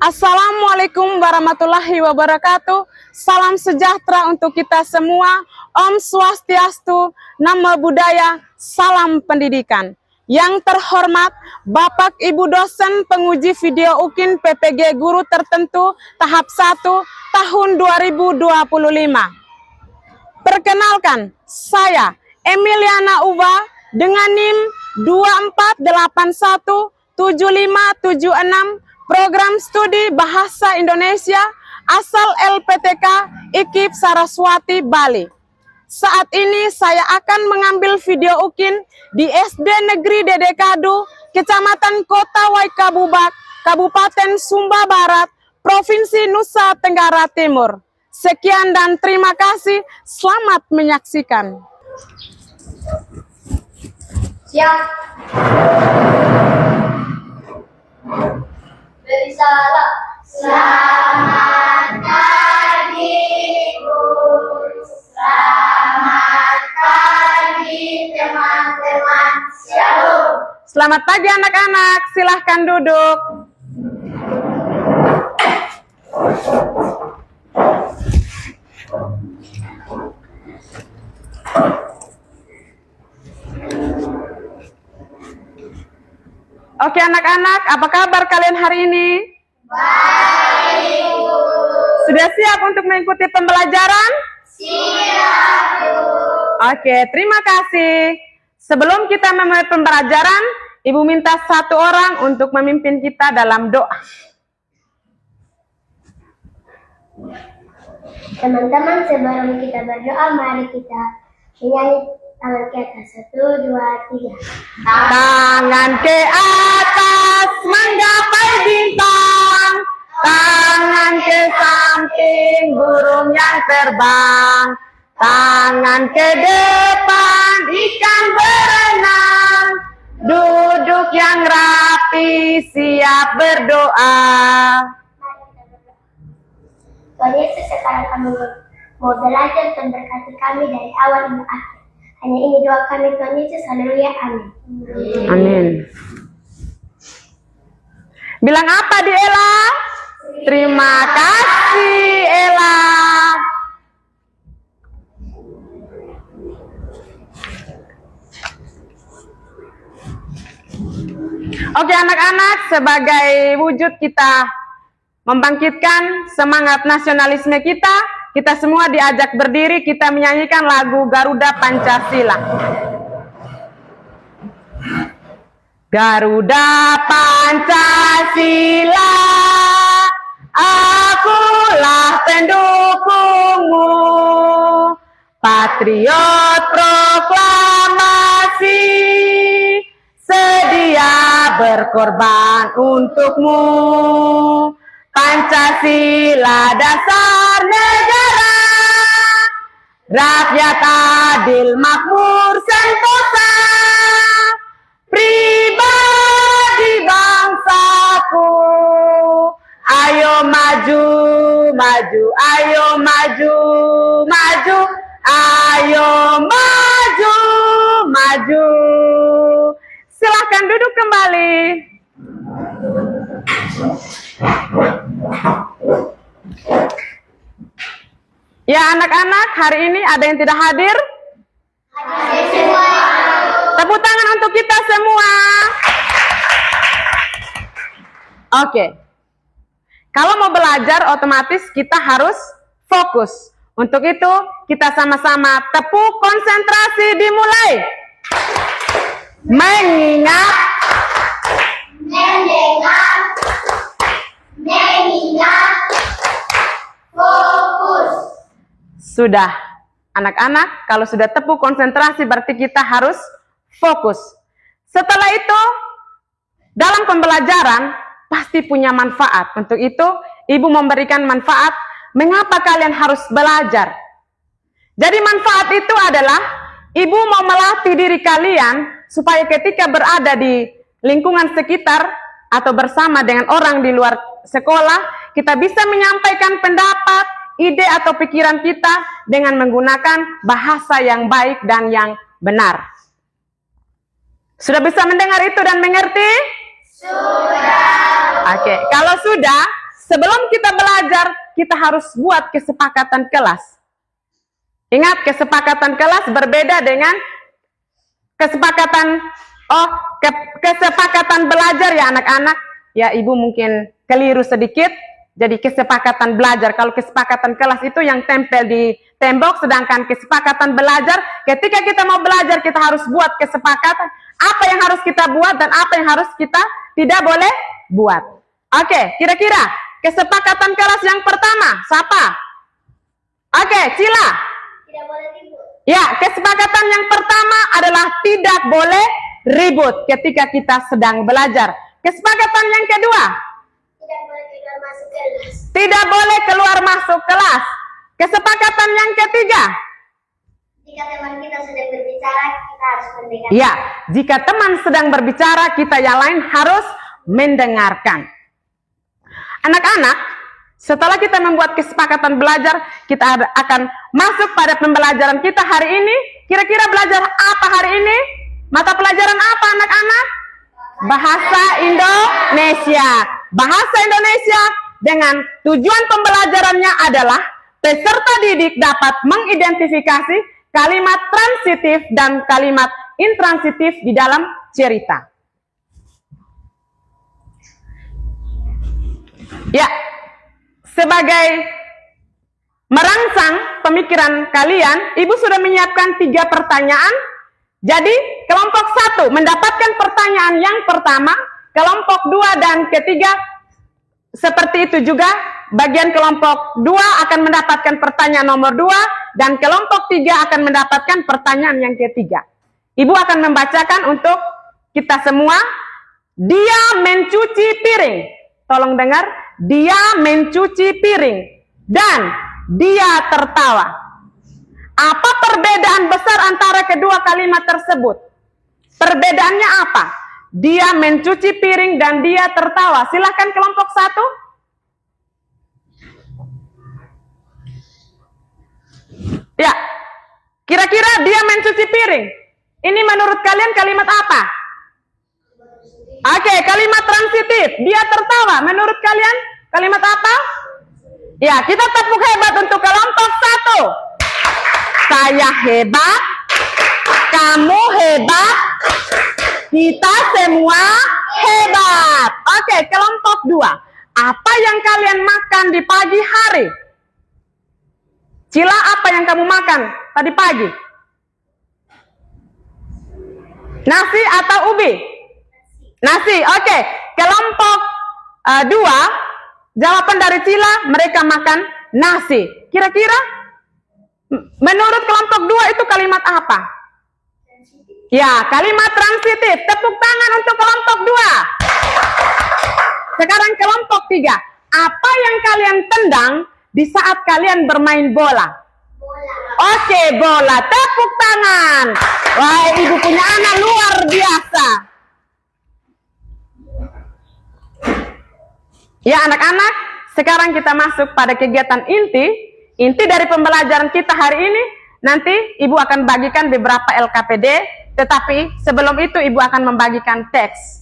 Assalamualaikum warahmatullahi wabarakatuh. Salam sejahtera untuk kita semua. Om Swastiastu, Namo Buddhaya, salam pendidikan. Yang terhormat Bapak Ibu dosen penguji video UKIN PPG Guru Tertentu tahap 1 tahun 2025. Perkenalkan, saya Emiliana Uba dengan NIM 24817576, Program Studi Bahasa Indonesia, asal LPTK IKIP Saraswati, Bali. Saat ini saya akan mengambil video UKIN di SD Negeri Dedekadu, Kecamatan Kota Waikabubak, Kabupaten Sumba Barat, Provinsi Nusa Tenggara Timur. Sekian dan terima kasih, selamat menyaksikan. Siap. Bersalam. Selamat pagi, Bu. Selamat pagi, teman-teman. Shalom. Selamat pagi anak-anak, silahkan duduk. Oke anak-anak, apa kabar kalian hari ini? Baik, Bu. Sudah siap untuk mengikuti pembelajaran? Siap, Bu. Oke, terima kasih. Sebelum kita memulai pembelajaran, Ibu minta satu orang untuk memimpin kita dalam doa. Teman-teman, sebelum kita berdoa, mari kita menyanyi tangan ke atas. 1, 2, 3. Tangan ke atas menggapai bintang, tangan ke samping burung yang terbang, tangan ke depan ikan berenang, duduk yang rapi siap berdoa. Tuhan Yesus, sekarang kami mau belajar dan berkati kami dari awal hingga akhir. Hanya ini doa kami, Tuhan Yesus. Haleluya, amin. Amin. Bilang apa di Ella? Terima kasih Ella. Oke anak-anak, sebagai wujud kita membangkitkan semangat nasionalisme kita, kita semua diajak berdiri, kita menyanyikan lagu Garuda Pancasila. Garuda Pancasila, akulah pendukungmu, patriot proklamasi, sedia berkorban untukmu. Pancasila dasar negara, rakyat adil makmur sentosa, pribadi bangsaku. Ayo maju, maju, ayo maju, maju, ayo maju, maju. Silahkan duduk kembali. Ya anak-anak, hari ini ada yang tidak hadir? Hadir semua. Tepuk tangan untuk kita semua. Oke. Kalau mau belajar, otomatis kita harus fokus. Untuk itu, kita sama-sama tepuk, konsentrasi, dimulai. Mengingat, Mendengar, mengingat, fokus. sudah. Anak-anak, kalau sudah tepuk konsentrasi berarti kita harus fokus. Setelah itu, dalam pembelajaran pasti punya manfaat. Untuk itu, Ibu memberikan manfaat. Mengapa kalian harus belajar? Jadi manfaat itu adalah Ibu mau melatih diri kalian supaya ketika berada di lingkungan sekitar atau bersama dengan orang di luar sekolah, kita bisa menyampaikan pendapat, ide atau pikiran kita dengan menggunakan bahasa yang baik dan yang benar. Sudah bisa mendengar itu dan mengerti? Sudah. Oke, kalau sudah, sebelum kita belajar, kita harus buat kesepakatan kelas. Ingat, kesepakatan kelas berbeda dengan kesepakatan kesepakatan belajar ya anak-anak. Ya, Ibu mungkin keliru sedikit. Jadi kesepakatan belajar. Kalau kesepakatan kelas itu yang tempel di tembok, sedangkan kesepakatan belajar, ketika kita mau belajar, kita harus buat kesepakatan apa yang harus kita buat dan apa yang harus kita tidak boleh buat. Oke, kira-kira kesepakatan kelas yang pertama, siapa? Oke, Cila. Tidak boleh ribut. Ya, kesepakatan yang pertama adalah tidak boleh ribut ketika kita sedang belajar. Kesepakatan yang kedua, Tidak boleh keluar masuk kelas. tidak boleh keluar masuk kelas. Kesepakatan yang ketiga, Jika teman kita sedang berbicara, kita harus mendengar. ya, jika teman sedang berbicara, kita yang lain harus mendengarkan. Anak-anak, setelah kita membuat kesepakatan belajar, kita akan masuk pada pembelajaran kita hari ini. Kira-kira belajar apa hari ini? Mata pelajaran apa anak-anak? Bahasa Indonesia. Bahasa Indonesia dengan tujuan pembelajarannya adalah peserta didik dapat mengidentifikasi kalimat transitif dan kalimat intransitif di dalam cerita. Ya, sebagai merangsang pemikiran kalian, Ibu sudah menyiapkan 3 pertanyaan. Jadi, kelompok 1 mendapatkan pertanyaan yang pertama, kelompok 2 dan ketiga seperti itu juga. Bagian kelompok 2 akan mendapatkan pertanyaan nomor 2 dan kelompok 3 akan mendapatkan pertanyaan yang ketiga. Ibu akan membacakan untuk kita semua. Dia mencuci piring. Tolong dengar, dia mencuci piring dan dia tertawa. Apa perbedaan besar antara kedua kalimat tersebut? Perbedaannya apa? Dia mencuci piring dan dia tertawa. Silakan kelompok 1. Ya, kira-kira dia mencuci piring. Ini menurut kalian kalimat apa? Oke, kalimat transitif. Dia tertawa. Menurut kalian kalimat apa? Ya, kita tepuk hebat untuk kelompok 1. Saya hebat, kamu hebat, kita semua hebat. Oke, kelompok 2. Apa yang kalian makan di pagi hari? Cila, apa yang kamu makan tadi pagi? Nasi atau ubi? Nasi, oke. Kelompok 2, jawaban dari Cila, mereka makan nasi. Kira-kira menurut kelompok 2 itu kalimat apa? Ya, kalimat transitif. Tepuk tangan untuk kelompok 2. Sekarang kelompok 3. Apa yang kalian tendang di saat kalian bermain bola? Bola. Oke, bola. Tepuk tangan. Wah, ibu punya anak luar biasa. Ya, anak-anak, sekarang kita masuk pada kegiatan inti. Inti dari pembelajaran kita hari ini, nanti Ibu akan bagikan beberapa LKPD, tetapi sebelum itu Ibu akan membagikan teks.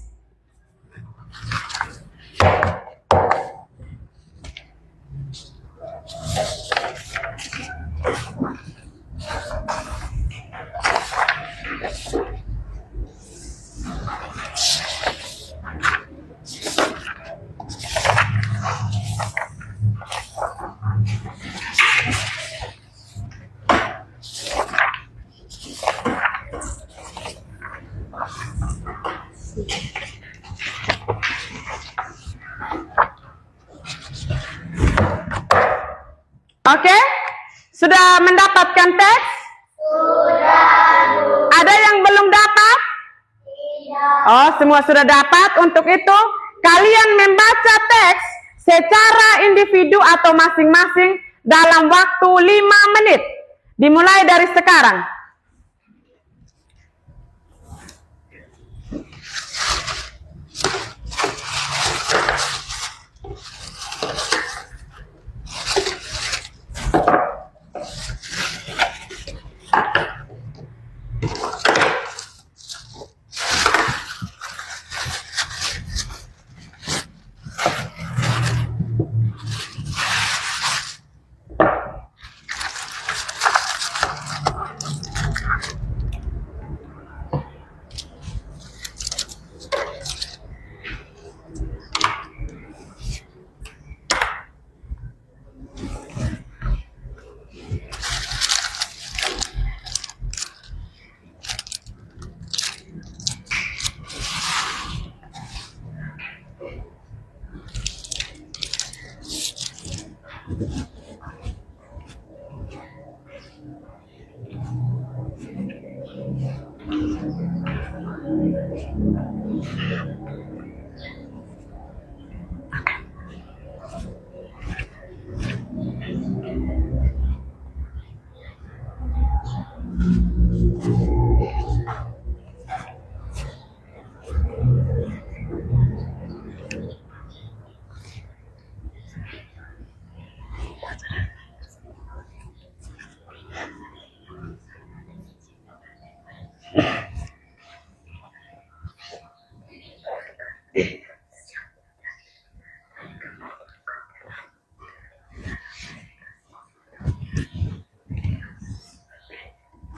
Oke? Sudah mendapatkan teks? Sudah. Ada yang belum dapat? Tidak. Oh, semua sudah dapat. Untuk itu, kalian membaca teks secara individu atau masing-masing dalam waktu 5 menit. Dimulai dari sekarang.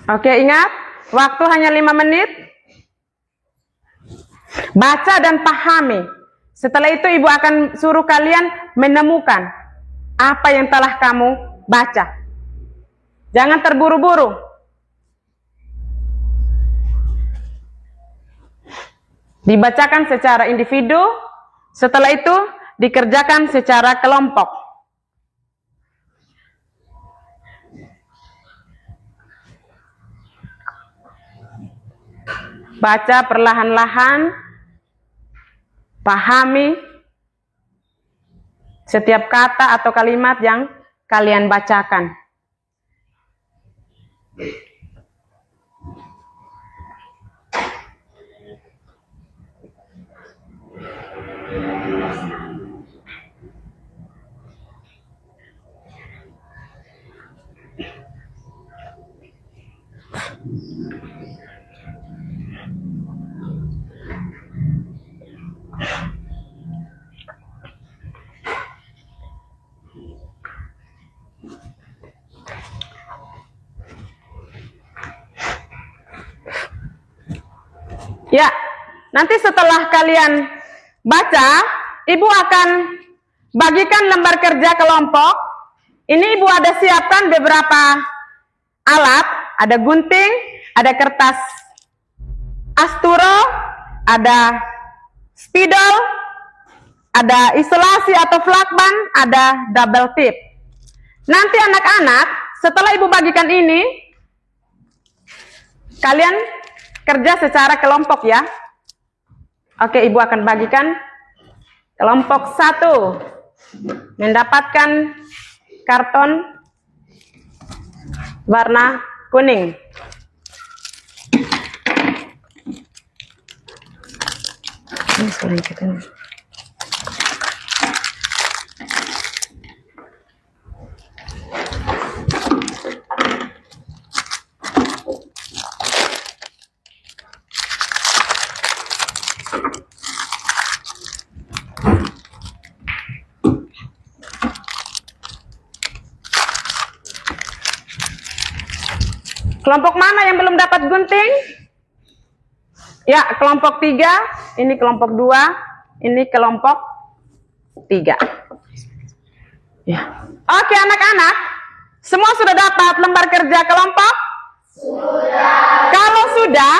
Oke, ingat, waktu hanya 5 menit. Baca dan pahami. Setelah itu ibu akan suruh kalian menemukan apa yang telah kamu baca. Jangan terburu-buru. Dibacakan secara individu, setelah itu dikerjakan secara kelompok. Baca perlahan-lahan, pahami setiap kata atau kalimat yang kalian bacakan. Ya, nanti setelah kalian baca, ibu akan bagikan lembar kerja kelompok. Ini ibu ada siapkan beberapa alat, ada gunting, ada kertas asturo, ada spidol, ada isolasi atau flakban, ada double tip. Nanti anak-anak, setelah ibu bagikan ini, kalian kerja secara kelompok ya. Oke, ibu akan bagikan kelompok 1 mendapatkan karton warna kuning. Ini sekarang kita nih. Kelompok mana yang belum dapat gunting? Ya, kelompok 3, ini kelompok 2, ini kelompok 3. Ya. Oke anak-anak, semua sudah dapat lembar kerja kelompok? Sudah. Kalau sudah,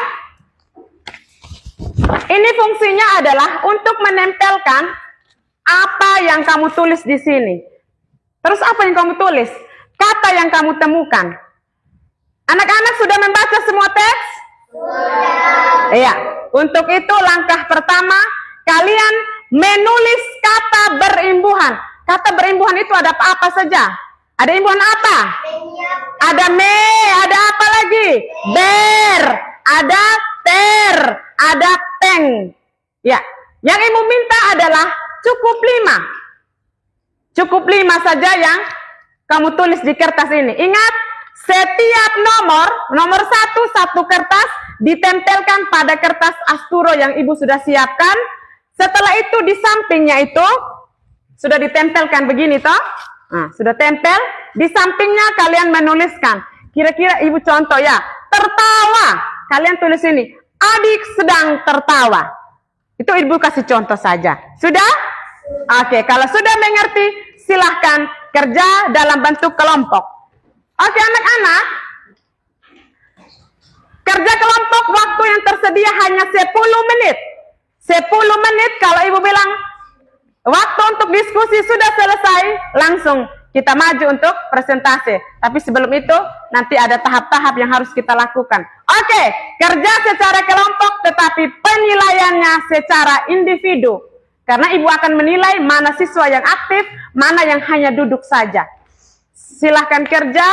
ini fungsinya adalah untuk menempelkan apa yang kamu tulis di sini. Terus apa yang kamu tulis? Kata yang kamu temukan. Anak-anak sudah membaca semua teks? Sudah. Iya. Untuk itu langkah pertama, kalian menulis kata berimbuhan. Kata berimbuhan itu ada apa saja? Ada imbuhan apa? Ada me, ada apa lagi? Ber, ada ter, ada teng. Ya. Yang ibu minta adalah cukup 5. Cukup 5 saja yang kamu tulis di kertas ini. Ingat, setiap nomor 1 kertas ditempelkan pada kertas asturo yang ibu sudah siapkan. Setelah itu di sampingnya itu sudah ditempelkan begini toh. Nah, sudah tempel. Di sampingnya kalian menuliskan. Kira-kira ibu contoh ya. Tertawa. Kalian tulis ini. Adik sedang tertawa. Itu ibu kasih contoh saja. Sudah? Oke, kalau sudah mengerti, silahkan kerja dalam bentuk kelompok. Oke anak-anak, kerja kelompok waktu yang tersedia hanya 10 menit. 10 menit kalau ibu bilang waktu untuk diskusi sudah selesai, langsung kita maju untuk presentasi. Tapi sebelum itu, nanti ada tahap-tahap yang harus kita lakukan. Oke, kerja secara kelompok, tetapi penilaiannya secara individu. Karena ibu akan menilai mana siswa yang aktif, mana yang hanya duduk saja. Silahkan kerja.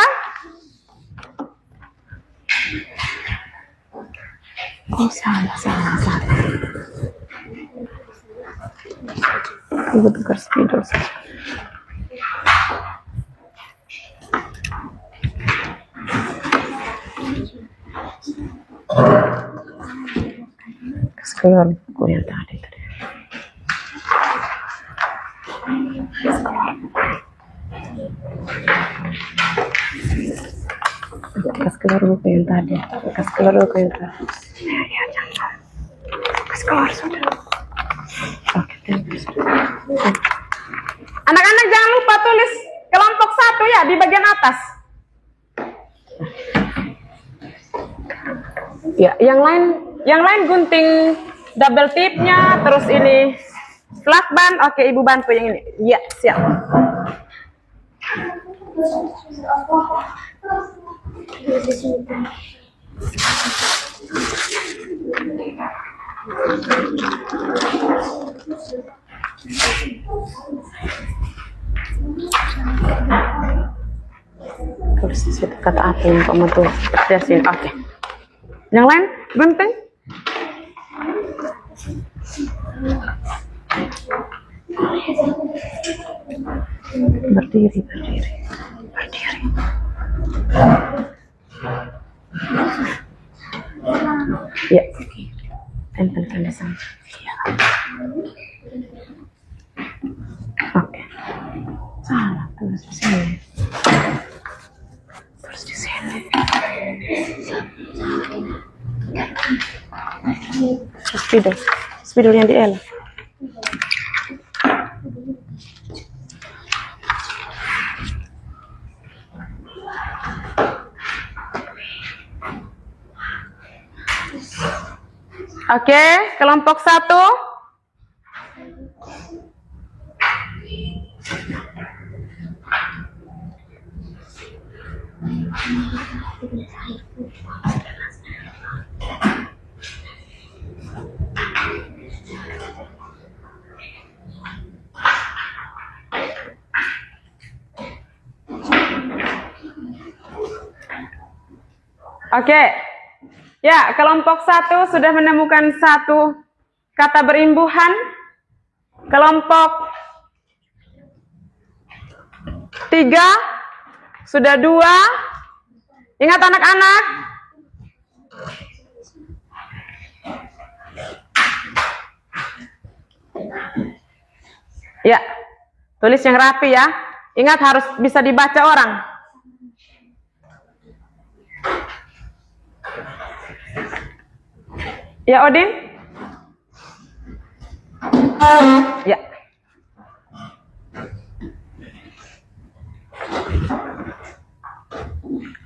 Oh, salah. Ibu tukar spidol saja. Keluar buku yang tadi. Kas keluar buku yang tadi. Kas keluar buku yang tadi. Ya, jangan. Kas keluar sudah. Oke, anak-anak jangan lupa tulis kelompok 1 ya di bagian atas. Ya, yang lain gunting double tipnya, terus ini lakban. Oke, ibu bantu yang ini. Ya, siap. Terus kata apa yang kamu tuh persiasin? Oke. Yang lain gunting. Berdiri. Ya, tempelkan di sana. Ya. Oke. Salah, terus di sini. Spidol yang di L. Oke, kelompok 1. Oke. Ya, kelompok 1 sudah menemukan 1 kata berimbuhan. Kelompok 3 sudah 2. Ingat anak-anak. Ya, tulis yang rapi ya. Ingat harus bisa dibaca orang. Ya, Odin? Ya.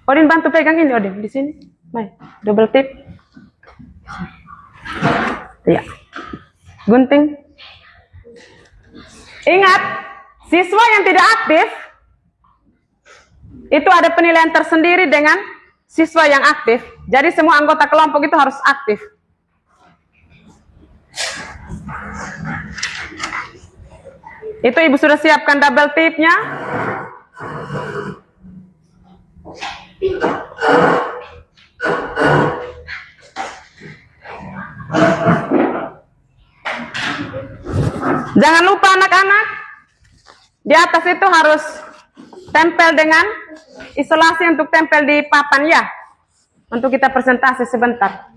Odin bantu pegang ini, Odin. Di sini. Baik. Double tip. Ya. Gunting. Ingat, siswa yang tidak aktif itu ada penilaian tersendiri dengan siswa yang aktif. Jadi semua anggota kelompok itu harus aktif. Itu ibu sudah siapkan double tipnya. Jangan lupa anak-anak, di atas itu harus tempel dengan isolasi untuk tempel di papan ya. Untuk kita presentasi sebentar.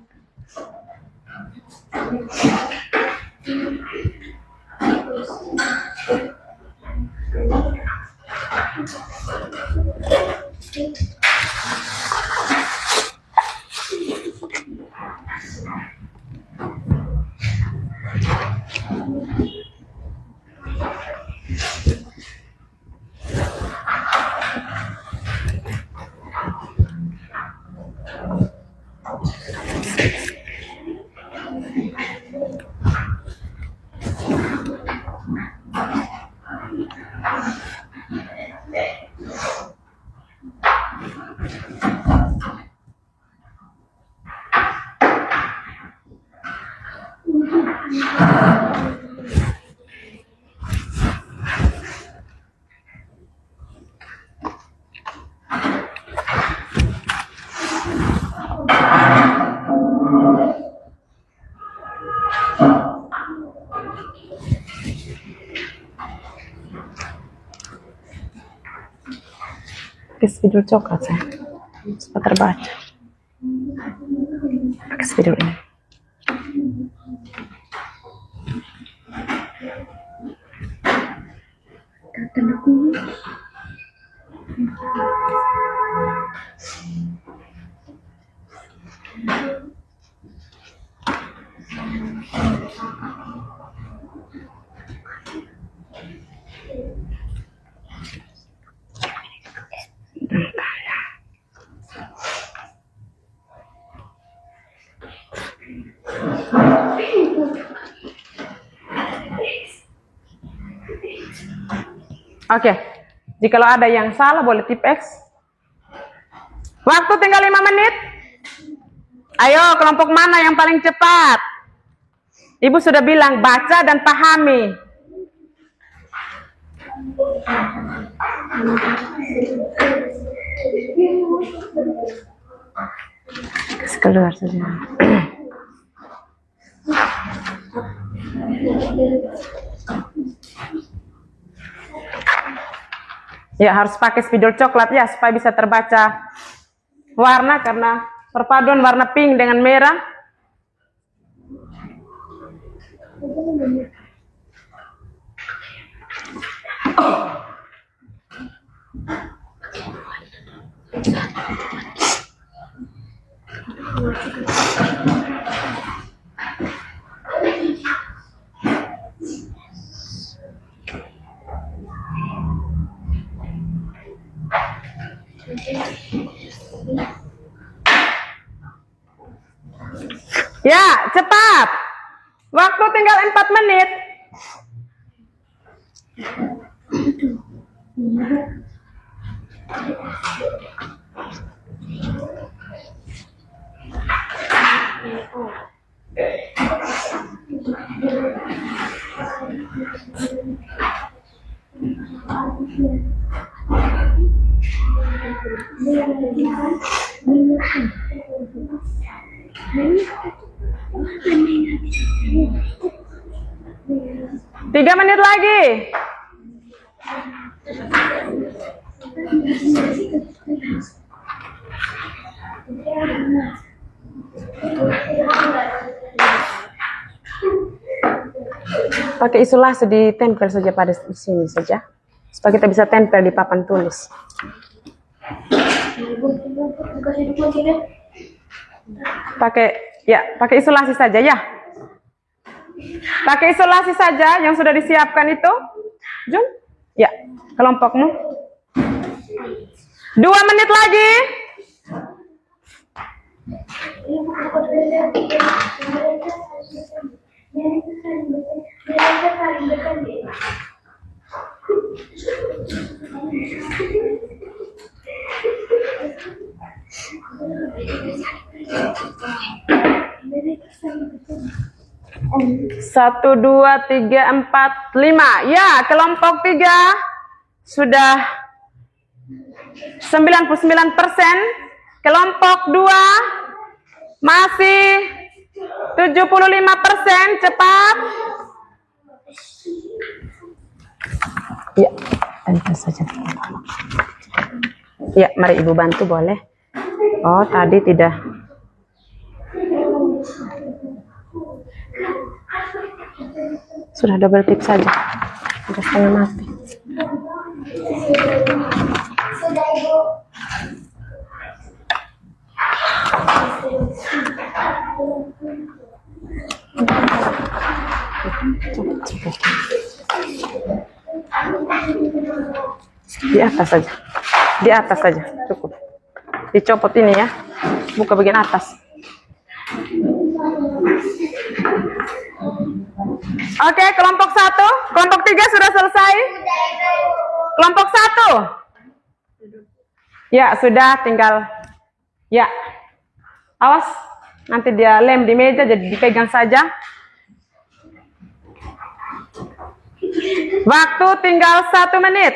pakai spidol coklat saya supaya terbaca. Pakai spidol ini. Oke, jikalau ada yang salah boleh tip X. Waktu tinggal 5 menit. Ayo, kelompok mana yang paling cepat? Ibu sudah bilang baca dan pahami. Keluar saja. Ya, harus pakai spidol coklat ya supaya bisa terbaca warna, karena perpaduan warna pink dengan merah. Ya, cepat. Waktu tinggal 4 menit. Tiga menit lagi. Pakai isolasi, ditempel saja pada sini saja, supaya kita bisa tempel di papan tulis. Pakai isolasi saja ya. Pakai isolasi saja yang sudah disiapkan itu. Jun, ya, kelompokmu. 2 menit lagi. Satu, 2, 3, 4, 5. Ya, kelompok 3 sudah 99%. Kelompok 2 masih 75%. Cepat. Ya, tentu saja. Ya, mari Ibu bantu boleh. Oh, tadi tidak. Sudah double tip saja. Sudah setengah mati. Sudah, Ibu. Di atas saja. Di atas saja. Cukup. Dicopot ini ya. Buka bagian atas. Oke, kelompok 1, kelompok 3 sudah selesai. Kelompok 1. Ya, sudah, tinggal. Ya. Awas, nanti dia lem di meja, jadi dipegang saja. Waktu tinggal 1 menit.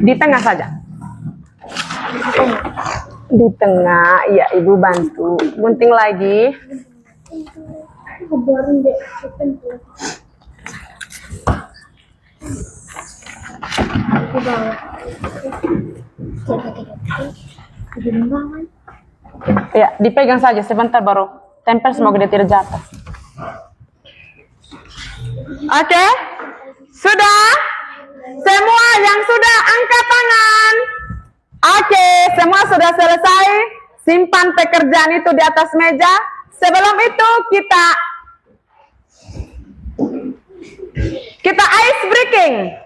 Di tengah saja. Di tengah, ya Ibu bantu. Gunting lagi. Ya, dipegang saja sebentar baru tempel, semoga dia tidak jatuh. Oke, sudah? Semua yang sudah angkat tangan. Oke, semua sudah selesai. Simpan pekerjaan itu di atas meja. Sebelum itu kita ice breaking.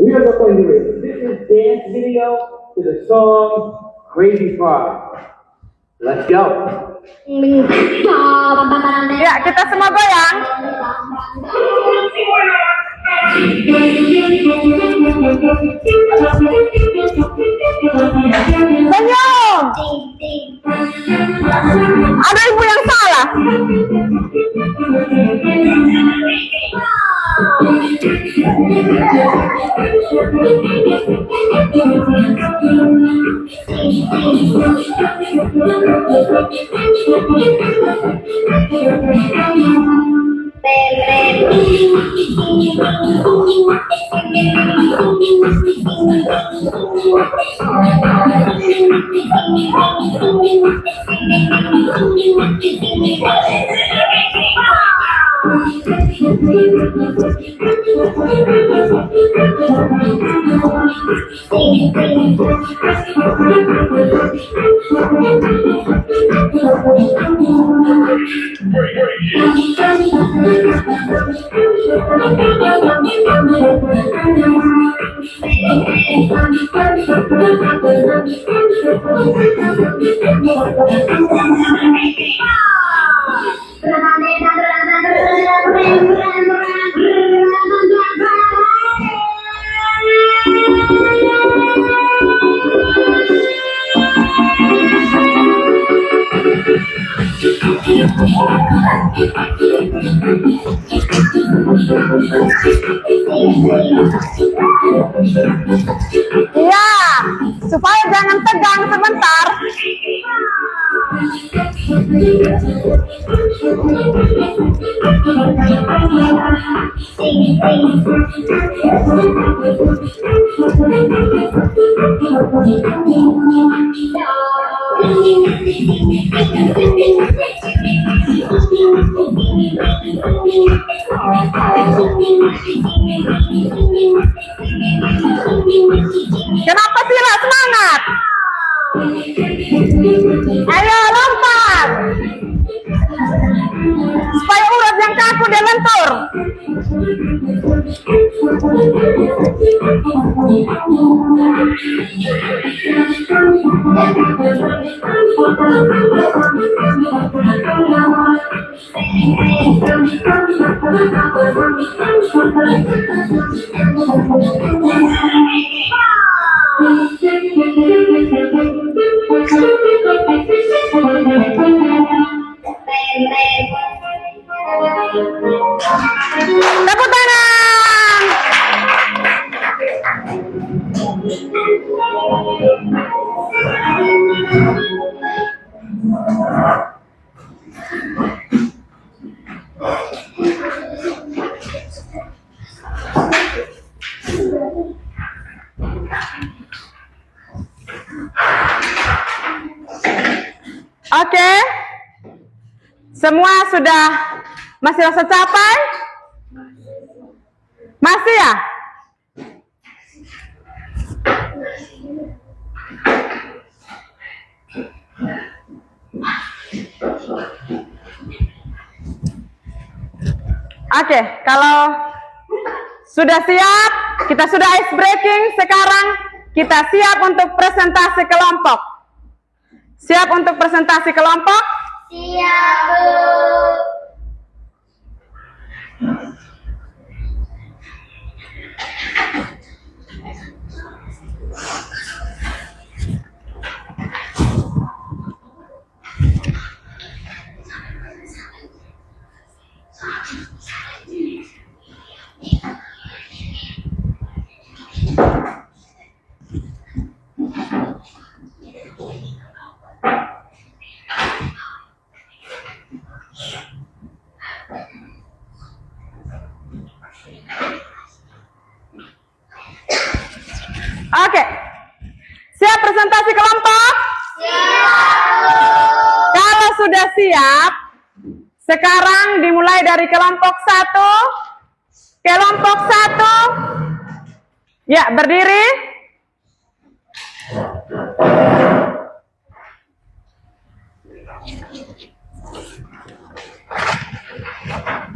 We are going to do it. This is dance video to the song Crazy Frog. Let's go. Ya, kita semua goyang. Senyum. Ada ibu yang salah. Ya, supaya jangan tegang sebentar. Kenapa tidak semangat? Ayo lompat, supaya urat yang kaku dia lentur. Tepuk tangan. Oke, semua sudah masih rasa capek? Masih ya? Oke, kalau sudah siap, kita sudah ice breaking, sekarang kita siap untuk presentasi kelompok. Siap untuk presentasi kelompok? Siap, Bu. Oke, siap presentasi kelompok? Kalau sudah siap, sekarang dimulai dari kelompok 1. Kelompok 1, ya berdiri.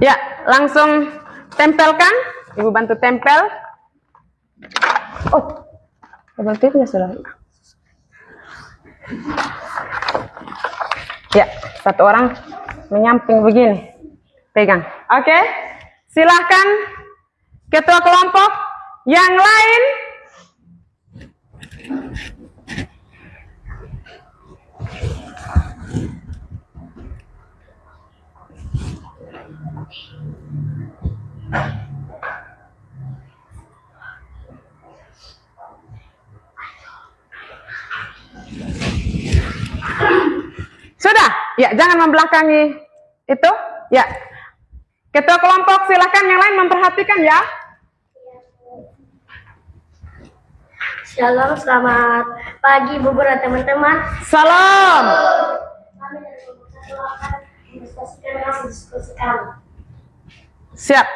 Ya, langsung tempelkan. Ibu bantu tempel. Oh, double tipnya sudah. Ya, satu orang menyamping begini. Pegang. Oke, silahkan ketua kelompok yang lain. Sudah? Ya, jangan membelakangi itu. Ya. Ketua kelompok silakan yang lain memperhatikan ya. Shalom, selamat pagi Bu Guru dan teman-teman. Salam. Kami dari kelompok 1 akan mendiskusikan hasil diskusi kami. Siap.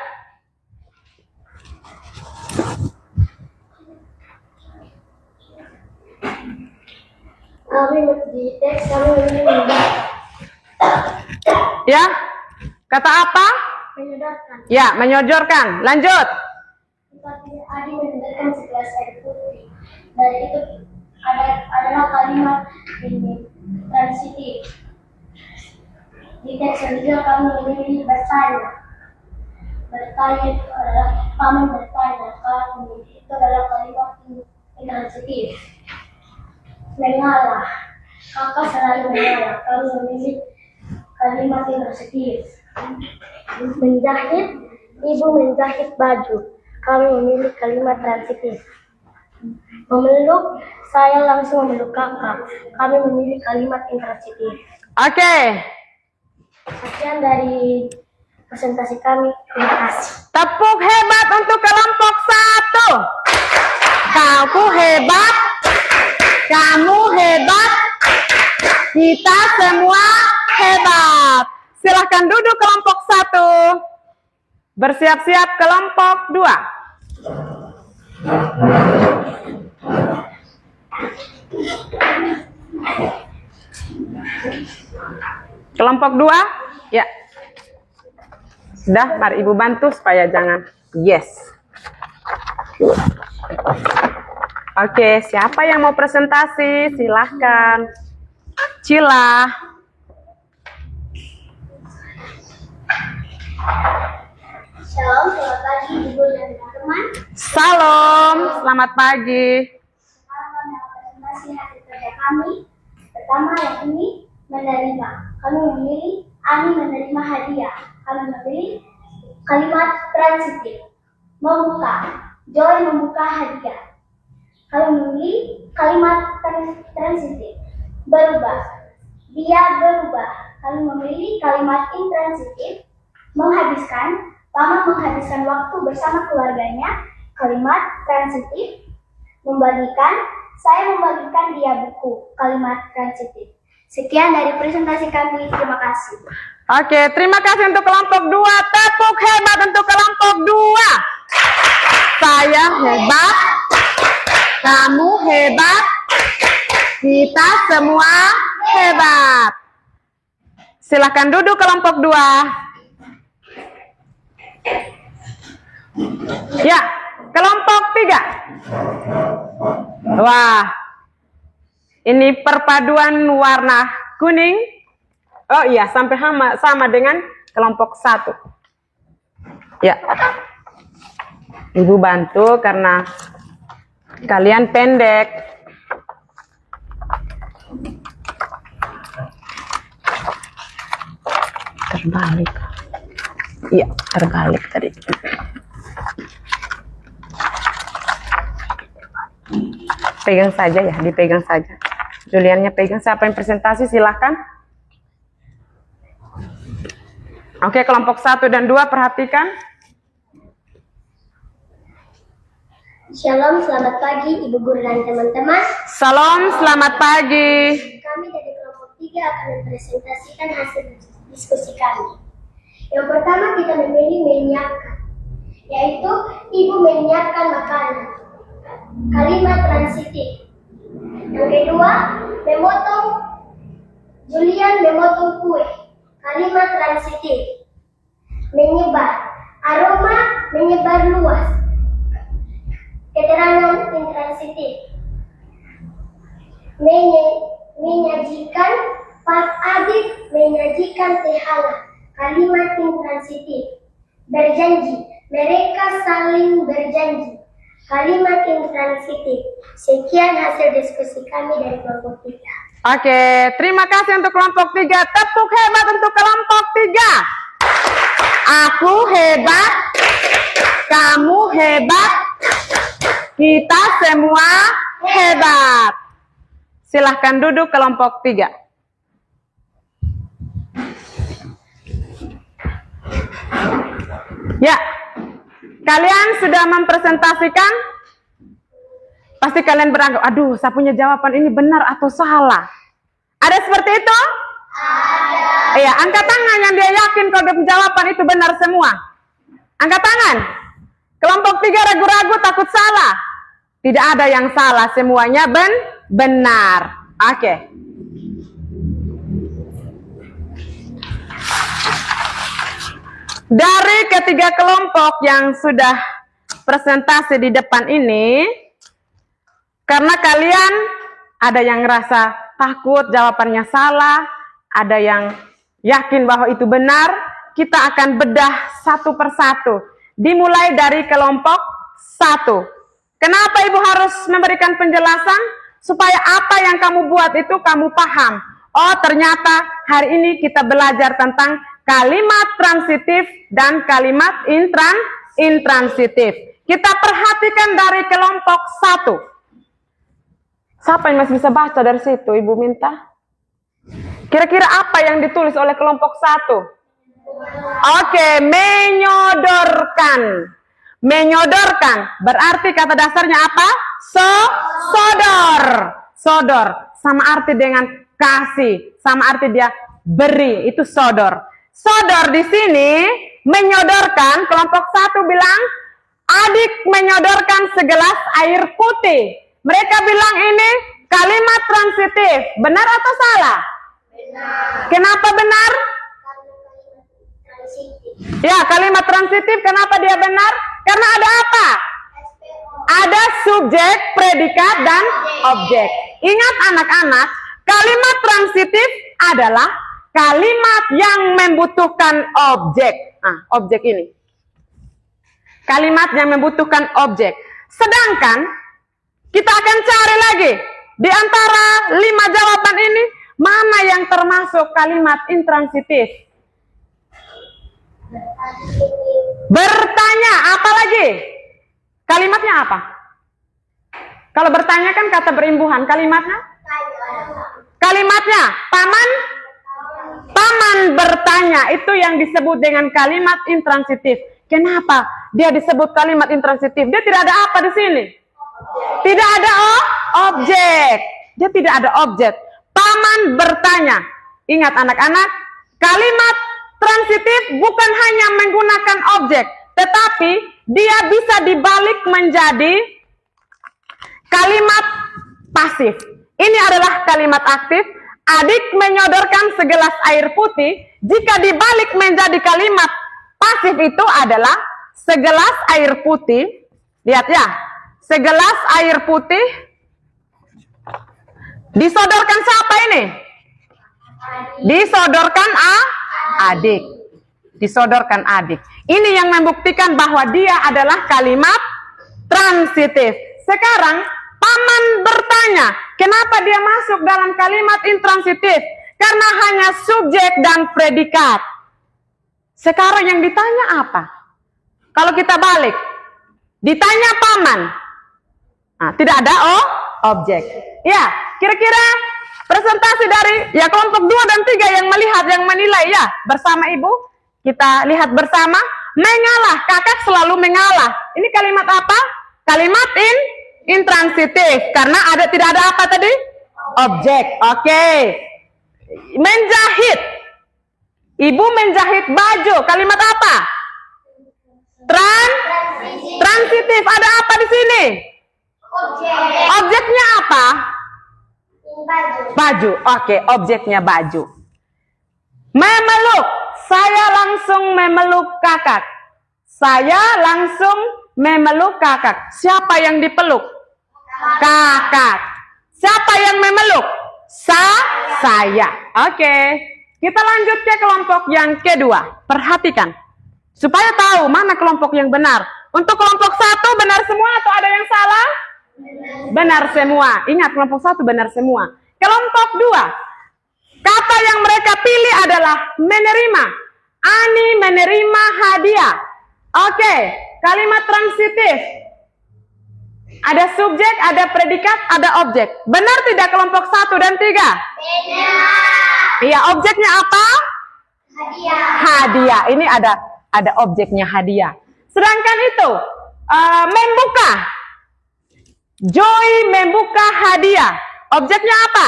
Kami di teks kami memilih Ya. Kata apa? menyodorkan. Ya, menyojorkan. Lanjut. Tetapi Adi menyodorkan segelas air putih. Dari itu adalah kalimat ini transitif. Di teks selanjutnya kami memilih bertanya. Bertanya itu adalah kami bertanya. Kami itu adalah kalimat intransitif. Mengalah. Kakak selalu mengalah. Kami memilih kalimat intransitif. Menjahit. Ibu menjahit baju. Kami memilih kalimat transitif. Memeluk. Saya langsung memeluk kakak. Kami memilih kalimat intransitif. Oke. Sekian dari presentasi kami. Terima kasih. Tepuk hebat untuk kelompok 1. Kamu hebat. Kamu hebat. Kita semua hebat. Silahkan duduk kelompok 1. Bersiap-siap kelompok 2. Kelompok 2, ya. Sudah, mari Ibu bantu supaya jangan. Yes. Oke, siapa yang mau presentasi? Silahkan. Cila. Shalom, selamat pagi Ibu dan teman-teman. Salam, selamat pagi. Sekarang kami akan presentasi hasil kerja kami. Pertama yang ini menerima. Kami memilih Ani menerima hadiah. Kami memilih kalimat transitif. Membuka. Joy membuka hadiah. Kami memilih kalimat transitif. Berubah. Dia berubah. Kami memilih kalimat intransitif. Menghabiskan. Paman menghabiskan waktu bersama keluarganya. Kalimat transitif. Membagikan. Saya membagikan dia buku. Kalimat transitif. Sekian dari presentasi kami. Terima kasih. Oke, terima kasih untuk kelompok 2. Tepuk hebat untuk kelompok 2. Saya hebat. Kamu hebat. Kita semua hebat. Silakan duduk kelompok 2. Ya, kelompok 3. Wah, ini perpaduan warna kuning. Oh iya, sampai sama dengan kelompok 1. Ya, Ibu bantu karena kalian pendek. Terbalik. Iya, terbalik tadi. Pegang saja ya, dipegang saja. Juliannya pegang, siapa yang presentasi silahkan. Oke, kelompok 1 dan 2 perhatikan. Shalom, selamat pagi Ibu Guru dan teman-teman. Salam, selamat pagi. Kami dari kelompok 3 akan mempresentasikan hasil diskusi kami. Yang pertama kita memilih menyiapkan, yaitu Ibu menyiapkan makanan. Kalimat transitif. Yang kedua, memotong. Julian memotong kue. Kalimat transitif. Menyebar. Aroma menyebar luas. Keterangan intransitif. Menyajikan. Pak Adit menyajikan teh hangat. Kalimat intransitif. Berjanji. Mereka saling berjanji. Kalimat intransitif. Sekian hasil diskusi kami dari kelompok 3. Oke, terima kasih untuk kelompok 3. Tepuk hebat untuk kelompok 3. Aku hebat, kamu hebat, kita semua hebat. Silahkan duduk kelompok 3. Ya, kalian sudah mempresentasikan? Pasti kalian beranggap, aduh, saya punya jawaban ini benar atau salah. Ada seperti itu? Ada. Iya, angkat tangan yang dia yakin kalau jawaban itu benar semua. Angkat tangan. Kelompok 3 ragu-ragu takut salah. Tidak ada yang salah, semuanya benar. Oke. Dari ketiga kelompok yang sudah presentasi di depan ini, karena kalian ada yang ngerasa takut jawabannya salah, ada yang yakin bahwa itu benar, kita akan bedah satu persatu. Dimulai dari kelompok 1. Kenapa Ibu harus memberikan penjelasan? Supaya apa yang kamu buat itu kamu paham. Oh, ternyata hari ini kita belajar tentang kalimat transitif dan kalimat intransitif. Kita perhatikan dari kelompok 1. Siapa yang masih bisa baca dari situ, Ibu minta? Kira-kira apa yang ditulis oleh kelompok 1? Oke, menyodorkan. Menyodorkan berarti kata dasarnya apa? Sodor. Sodor sama arti dengan kasih, sama arti dia beri, itu sodor. Sodor di sini menyodorkan, kelompok 1 bilang, adik menyodorkan segelas air putih. Mereka bilang ini kalimat transitif. Benar atau salah? Benar. Kenapa benar? Ya, kalimat transitif kenapa dia benar? Karena ada apa? Ada subjek, predikat, dan objek. Ingat anak-anak, kalimat transitif adalah kalimat yang membutuhkan objek. Nah, objek ini. Kalimat yang membutuhkan objek. Sedangkan, kita akan cari lagi. Di antara 5 jawaban ini, mana yang termasuk kalimat intransitif? Bertanya, apa lagi? Kalimatnya apa? Kalau bertanya kan kata berimbuhan, kalimatnya? Kalimatnya, paman? Paman bertanya, itu yang disebut dengan kalimat intransitif. Kenapa dia disebut kalimat intransitif? Dia tidak ada apa di sini? Tidak ada objek. Dia tidak ada objek. Paman bertanya. Ingat anak-anak, kalimat transitif bukan hanya menggunakan objek, tetapi dia bisa dibalik menjadi kalimat pasif. Ini adalah kalimat aktif. Adik menyodorkan segelas air putih. Jika dibalik menjadi kalimat pasif itu adalah segelas air putih. Lihat ya, segelas air putih disodorkan siapa ini? Disodorkan adik. Disodorkan adik. Ini yang membuktikan bahwa dia adalah kalimat transitif. Sekarang paman bertanya, kenapa dia masuk dalam kalimat intransitif? Karena hanya subjek dan predikat. Sekarang yang ditanya apa? Kalau kita balik, ditanya paman, nah, tidak ada objek. Ya, kira-kira presentasi dari ya kelompok 2 dan 3 yang melihat, yang menilai ya bersama ibu. Kita lihat bersama, mengalah, kakak selalu mengalah. Ini kalimat apa? Kalimat intransitif, karena tidak ada apa tadi? Objek. Oke. Menjahit. Ibu menjahit baju. Kalimat apa? Transitif. Ada apa di sini? Objeknya apa? Baju. Oke, objeknya baju. Memeluk. Saya langsung memeluk kakak. Saya langsung memeluk kakak. Siapa yang dipeluk? Kakak. Siapa yang memeluk? Saya. Oke. Kita lanjut ke kelompok yang kedua. Perhatikan. Supaya tahu mana kelompok yang benar. Untuk kelompok 1 benar semua atau ada yang salah? Benar semua. Ingat, kelompok 1 benar semua. Kelompok 2. Kata yang mereka pilih adalah menerima. Ani menerima hadiah. Oke. Kalimat transitif. Ada subjek, ada predikat, ada objek. Benar tidak kelompok 1 dan 3? Benar. Iya, objeknya apa? Hadiah. Ini ada objeknya hadiah. Sedangkan itu membuka. Joy membuka hadiah. Objeknya apa?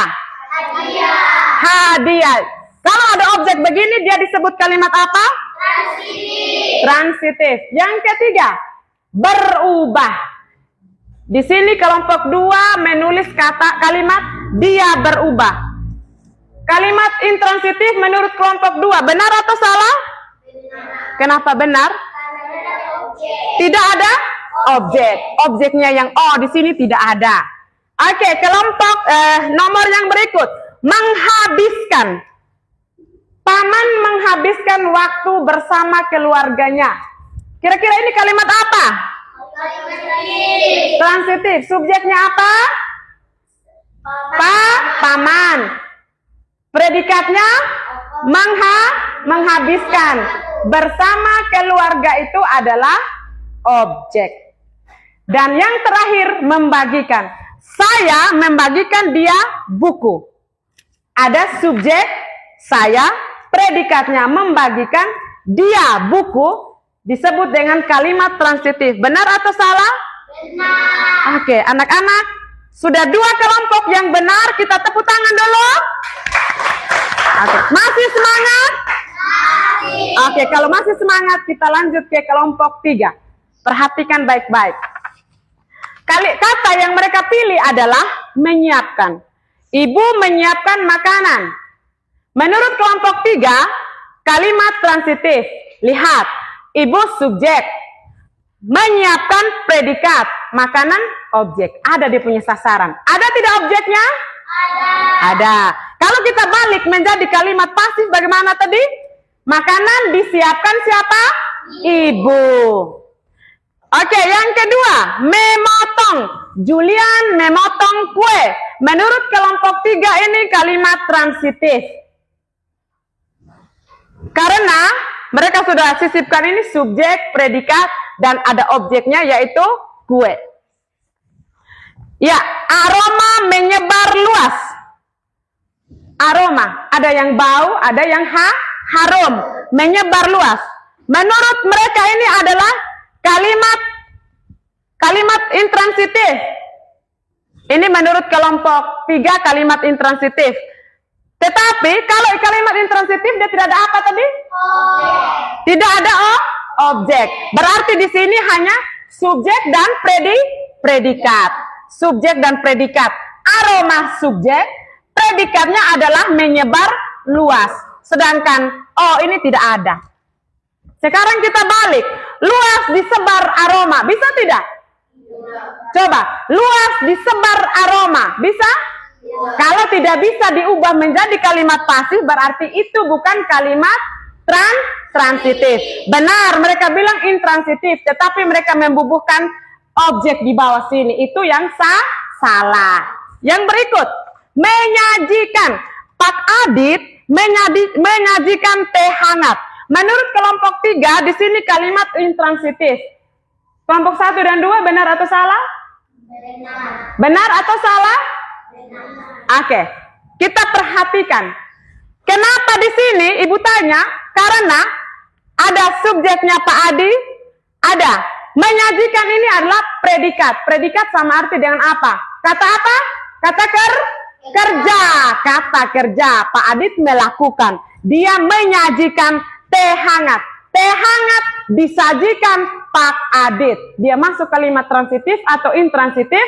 Hadiah. Kalau ada objek begini dia disebut kalimat apa? Transitif. Yang ketiga, berubah. Di sini kelompok 2 menulis kalimat dia berubah. Kalimat intransitif menurut kelompok 2 benar atau salah? Kenapa benar? Tidak ada objek. Objeknya yang di sini tidak ada. Oke, kelompok nomor yang berikut, menghabiskan. Paman menghabiskan waktu bersama keluarganya. Kira-kira ini kalimat apa? Transitif. Subjeknya apa? Paman. Predikatnya menghabiskan. Bersama keluarga itu adalah objek. Dan yang terakhir, membagikan. Saya membagikan dia buku. Ada subjek, saya, predikatnya membagikan dia buku, disebut dengan kalimat transitif. Benar atau salah? Benar. Oke, anak-anak, sudah 2 kelompok yang benar, kita tepuk tangan dulu. Oke, masih semangat? Oke, kalau masih semangat, kita lanjut ke kelompok 3. Perhatikan baik-baik. Kata yang mereka pilih adalah menyiapkan. Ibu menyiapkan makanan. Menurut kelompok 3, kalimat transitif. Lihat, ibu subjek. Menyiapkan predikat. Makanan objek. Ada dia punya sasaran. Ada tidak objeknya? Ada. Kalau kita balik menjadi kalimat pasif bagaimana tadi? Makanan disiapkan siapa? Ibu. Oke, yang kedua, memotong. Julian memotong kue. Menurut kelompok 3 ini kalimat transitif. Karena mereka sudah sisipkan ini subjek, predikat, dan ada objeknya yaitu kue. Ya, aroma menyebar luas. Aroma, ada yang bau, ada yang harum, menyebar luas. Menurut mereka ini adalah kalimat intransitif. Ini menurut kelompok 3 kalimat intransitif. Tetapi kalau kalimat intransitif dia tidak ada apa tadi? Tidak ada objek. Berarti di sini hanya subjek dan predikat. Subjek dan predikat. aroma subjek, predikatnya adalah menyebar luas. Sedangkan ini tidak ada. Sekarang kita balik. Luas disebar aroma, bisa tidak? Coba, luas disebar aroma, bisa? Kalau tidak bisa diubah menjadi kalimat pasif, berarti itu bukan kalimat transitif. Benar, mereka bilang intransitif, tetapi mereka membubuhkan objek di bawah sini. Itu yang salah. Yang berikut, menyajikan. Pak Adit menyajikan teh hangat. Menurut kelompok 3, di sini kalimat intransitif. Kelompok 1 dan 2, benar atau salah? Benar atau salah? Oke, kita perhatikan. Kenapa di sini ibu tanya? Karena ada subjeknya Pak Adi, ada. Menyajikan ini adalah predikat. Predikat sama arti dengan apa? Kata apa? Kata kerja. Kata kerja. Pak Adit melakukan. Dia menyajikan teh hangat. Teh hangat disajikan Pak Adit. Dia masuk kalimat transitif atau intransitif?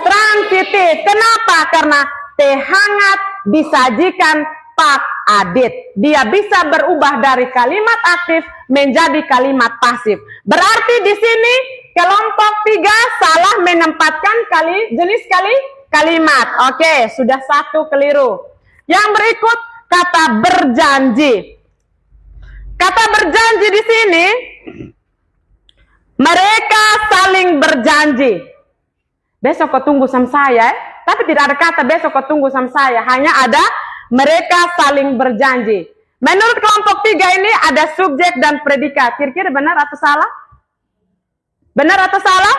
Transitif. Kenapa? Karena teh hangat disajikan Pak Adit. Dia bisa berubah dari kalimat aktif menjadi kalimat pasif. Berarti di sini kelompok 3 salah menempatkan jenis kalimat. Oke, sudah 1 keliru. Yang berikut kata berjanji. Kata berjanji di sini, mereka saling berjanji. Besok kau tunggu sama saya, tapi tidak ada kata besok kau tunggu sama saya. Hanya ada mereka saling berjanji. Menurut kelompok 3 ini ada subjek dan predikat. Kira-kira benar atau salah? Benar atau salah?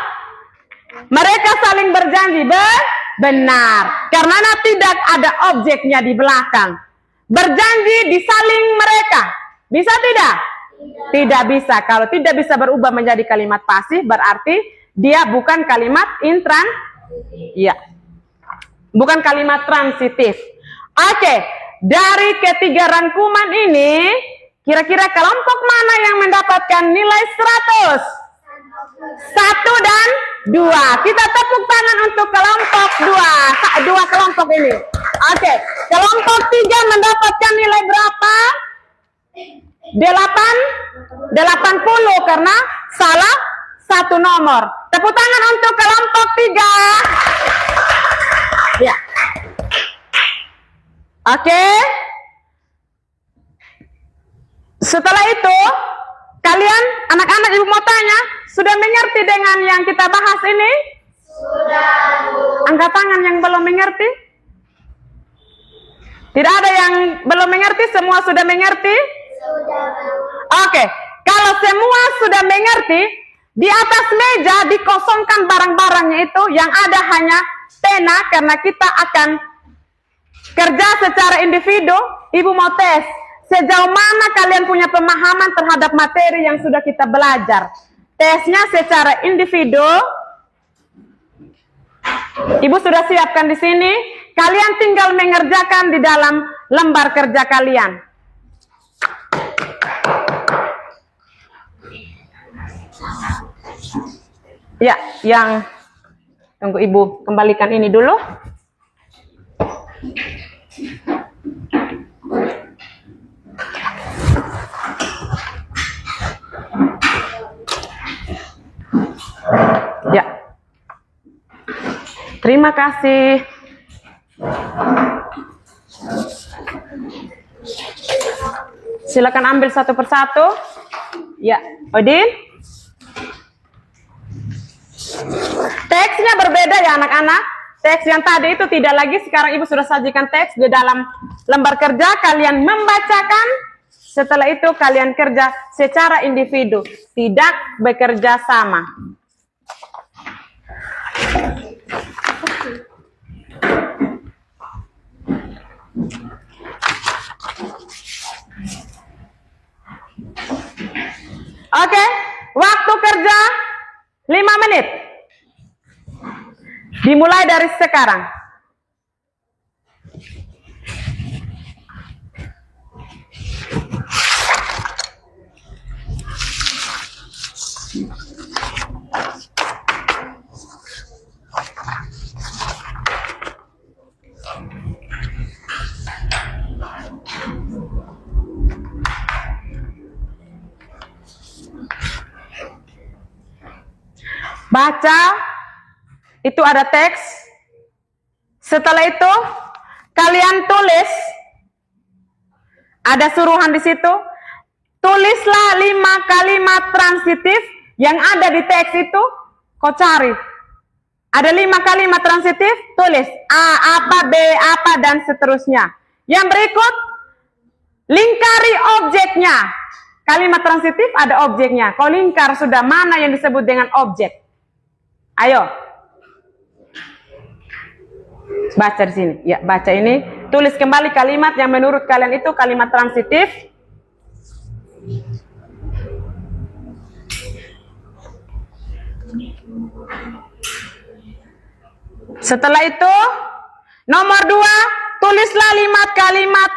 Mereka saling berjanji. Benar. Karena tidak ada objeknya di belakang. Berjanji disaling mereka. Bisa tidak? Tidak bisa. Kalau tidak bisa berubah menjadi kalimat pasif, berarti dia bukan kalimat iya. Bukan kalimat transitif. Oke, dari ketiga rangkuman ini, kira-kira kelompok mana yang mendapatkan nilai 100? 1 dan 2. Kita tepuk tangan untuk kelompok 2. 2 kelompok ini. Oke, kelompok 3 mendapatkan nilai berapa? 80 karena salah 1 nomor. Tepuk tangan untuk kelompok 3. Ya. Oke. Setelah itu, kalian anak-anak ibu mau tanya, sudah mengerti dengan yang kita bahas ini? Sudah, Bu. Angkat tangan yang belum mengerti. Tidak ada yang belum mengerti, semua sudah mengerti? Sudah, Bu. Oke, kalau semua sudah mengerti, di atas meja dikosongkan barang-barangnya itu, yang ada hanya pena karena kita akan kerja secara individu. Ibu mau tes, sejauh mana kalian punya pemahaman terhadap materi yang sudah kita belajar. Tesnya secara individu. Ibu sudah siapkan di sini. Kalian tinggal mengerjakan di dalam lembar kerja kalian. Ya, yang tunggu ibu kembalikan ini dulu. Ya. Terima kasih. Silakan ambil satu persatu. Ya, Odin. Teksnya berbeda ya anak-anak. Teks yang tadi itu tidak lagi, sekarang ibu sudah sajikan teks di dalam lembar kerja. Kalian membacakan, setelah itu kalian kerja secara individu, tidak bekerja sama. Oke, waktu kerja 5 menit. Dimulai dari sekarang. baca, itu ada teks. Setelah itu kalian tulis, ada suruhan di situ. Tulislah 5 kalimat transitif yang ada di teks itu. Kau cari. Ada 5 kalimat transitif, tulis A, apa, B, apa, dan seterusnya. Yang berikut, lingkari objeknya. Kalimat transitif ada objeknya. Kau lingkar sudah mana yang disebut dengan objek. Ayo. Baca di sini. Ya, baca ini. Tulis kembali kalimat yang menurut kalian itu kalimat transitif. Setelah itu, nomor 2, tulislah 5 kalimat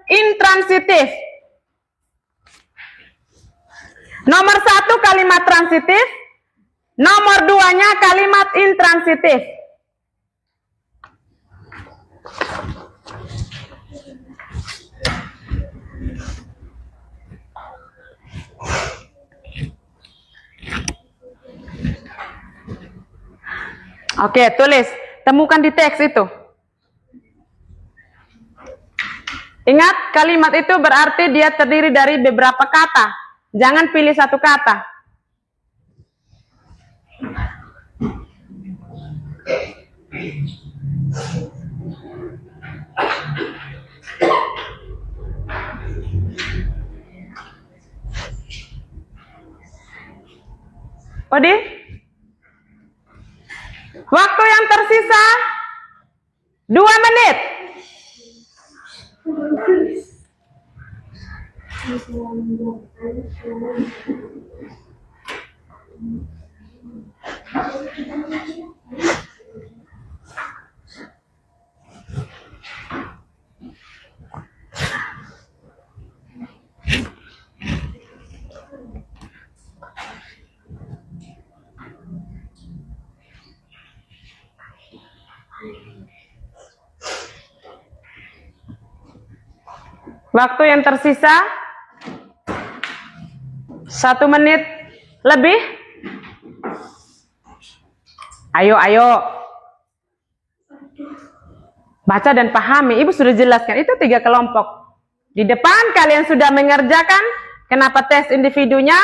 intransitif. Nomor 1 kalimat transitif, nomor 2-nya kalimat intransitif. Oke, tulis. Temukan di teks itu. Ingat, kalimat itu berarti dia terdiri dari beberapa kata. Jangan pilih satu kata. Odi? Waktu yang tersisa 2 menit. Waktu yang tersisa 1 menit lebih. Ayo. Baca dan pahami. Ibu sudah jelaskan. Itu 3 kelompok. Di depan kalian sudah mengerjakan. Kenapa tes individunya?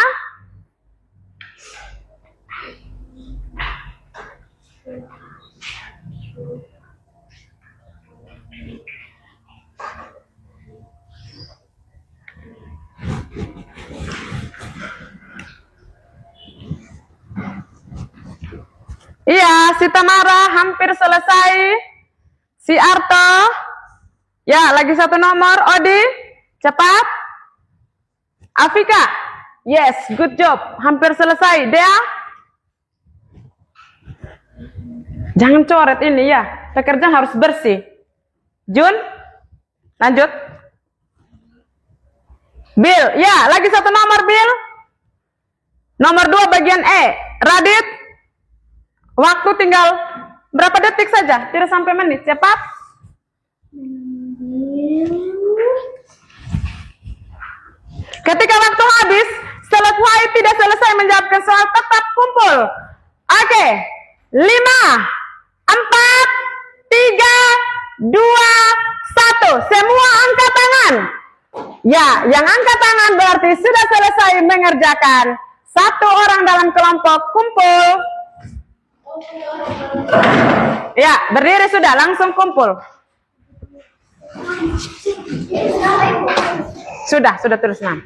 Iya, si Tamara hampir selesai. Si Arto. Ya, lagi 1 nomor. Odi, cepat. Afika. Yes, good job. Hampir selesai. Dea. Jangan coret ini ya. Pekerjaan harus bersih. Jun, lanjut. Bill. Ya, lagi 1 nomor, Bill. Nomor 2 bagian E. Radit. Waktu tinggal berapa detik saja, tidak sampai menit, cepat. Ketika waktu habis, selesai tidak selesai menjawabkan soal, tetap kumpul. Oke, 5, 4, 3, 2, 1. Semua angkat tangan. Ya, yang angkat tangan berarti sudah selesai mengerjakan. 1 orang dalam kelompok kumpul. Ya, berdiri sudah, langsung kumpul. Sudah tulis 6.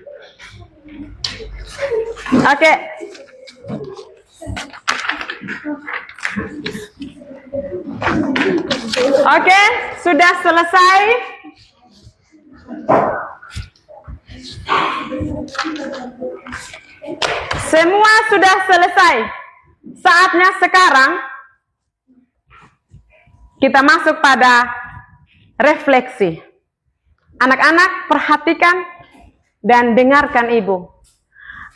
Oke. Oke, sudah selesai. Semua sudah selesai. Saatnya sekarang kita masuk pada refleksi. Anak-anak, perhatikan dan dengarkan ibu.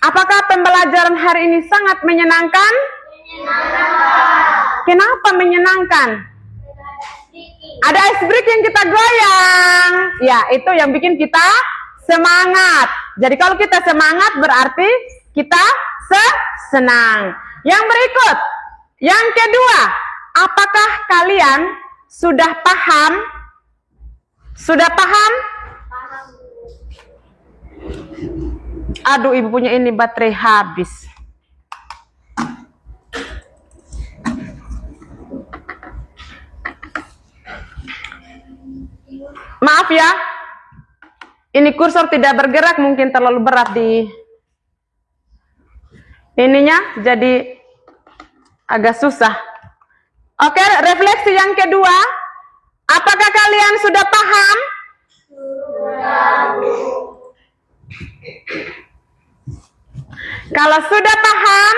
Apakah pembelajaran hari ini sangat menyenangkan? Kenapa menyenangkan? Ada ice breaking kita goyang. Ya, itu yang bikin kita semangat. Jadi kalau kita semangat berarti kita senang. Yang berikut, yang kedua, apakah kalian sudah paham? Sudah paham? Aduh, ibu punya ini baterai habis. Maaf ya, ini kursor tidak bergerak, mungkin terlalu berat di ininya, jadi agak susah. Oke, refleksi yang kedua, apakah kalian sudah paham? Kalau sudah paham,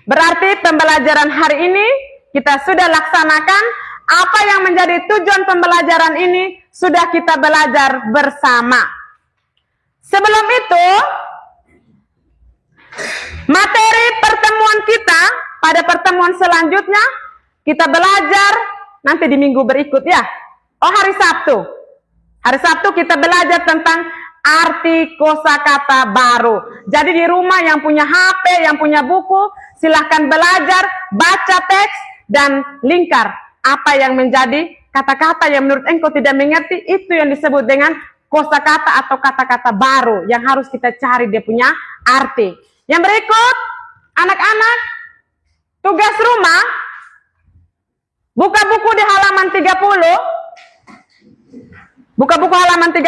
berarti pembelajaran hari ini kita sudah laksanakan. Apa yang menjadi tujuan pembelajaran ini sudah kita belajar bersama. Sebelum itu, materi pertemuan kita pada pertemuan selanjutnya kita belajar nanti di minggu berikut ya. Oh, hari Sabtu. Hari Sabtu kita belajar tentang arti kosakata baru. Jadi di rumah yang punya HP, yang punya buku, silahkan belajar, baca teks dan lingkar. Apa yang menjadi kata-kata yang menurut engkau tidak mengerti, itu yang disebut dengan kosakata atau kata-kata baru yang harus kita cari dia punya arti. Yang berikut, anak-anak, tugas rumah, buka buku di halaman 30. Buka buku halaman 30.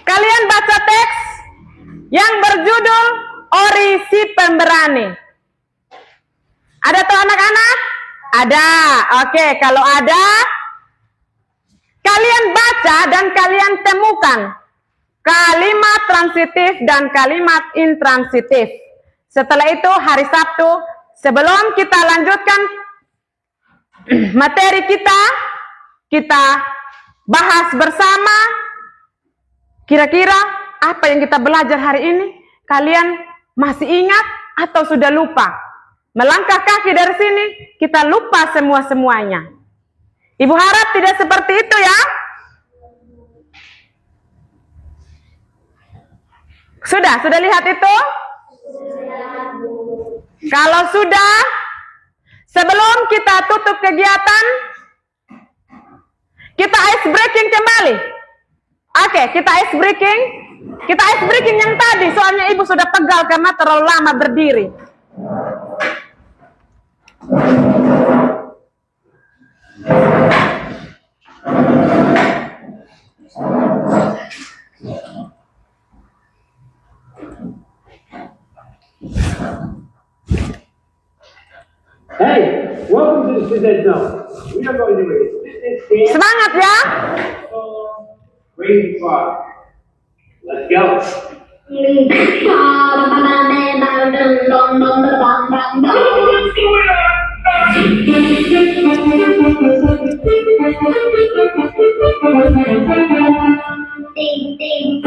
Kalian baca teks yang berjudul Ori si Pemberani. Ada tuh anak-anak? Ada. Oke, kalau ada, kalian baca dan kalian temukan kalimat transitif dan kalimat intransitif. Setelah itu hari Sabtu, sebelum kita lanjutkan materi kita bahas bersama kira-kira apa yang kita belajar hari ini. Kalian masih ingat atau sudah lupa? Melangkah kaki dari sini, kita lupa semua-semuanya. Ibu harap tidak seperti itu ya. Sudah lihat itu? Kalau sudah, sebelum kita tutup kegiatan, kita ice breaking kembali. Oke, kita ice breaking. Kita ice breaking yang tadi, soalnya ibu sudah pegal karena terlalu lama berdiri. Hey, welcome to the Cadet Zone. We are going to read. Semangat ya. Crazy Frog. Let's go. Ding, ding.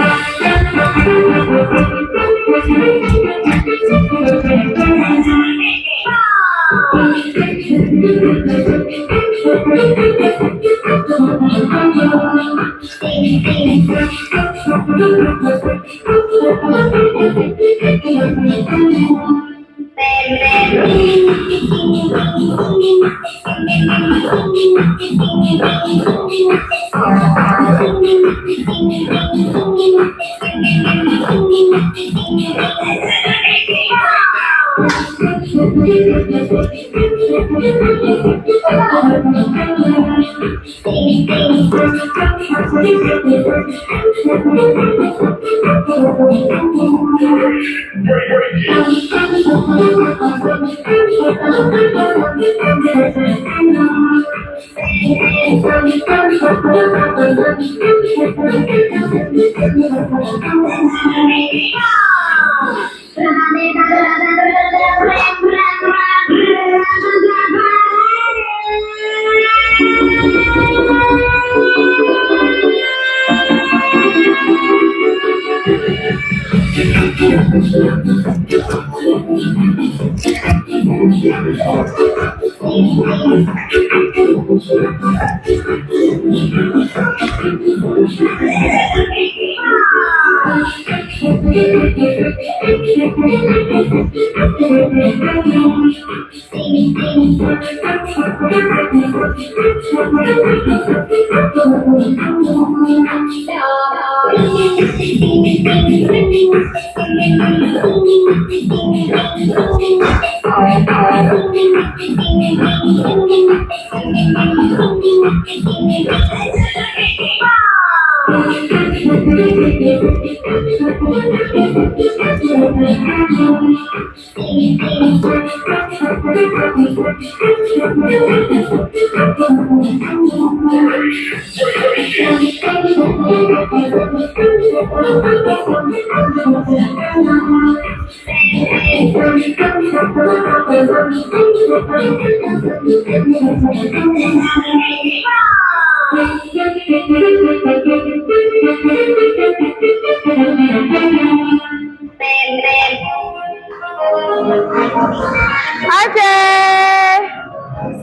Oke,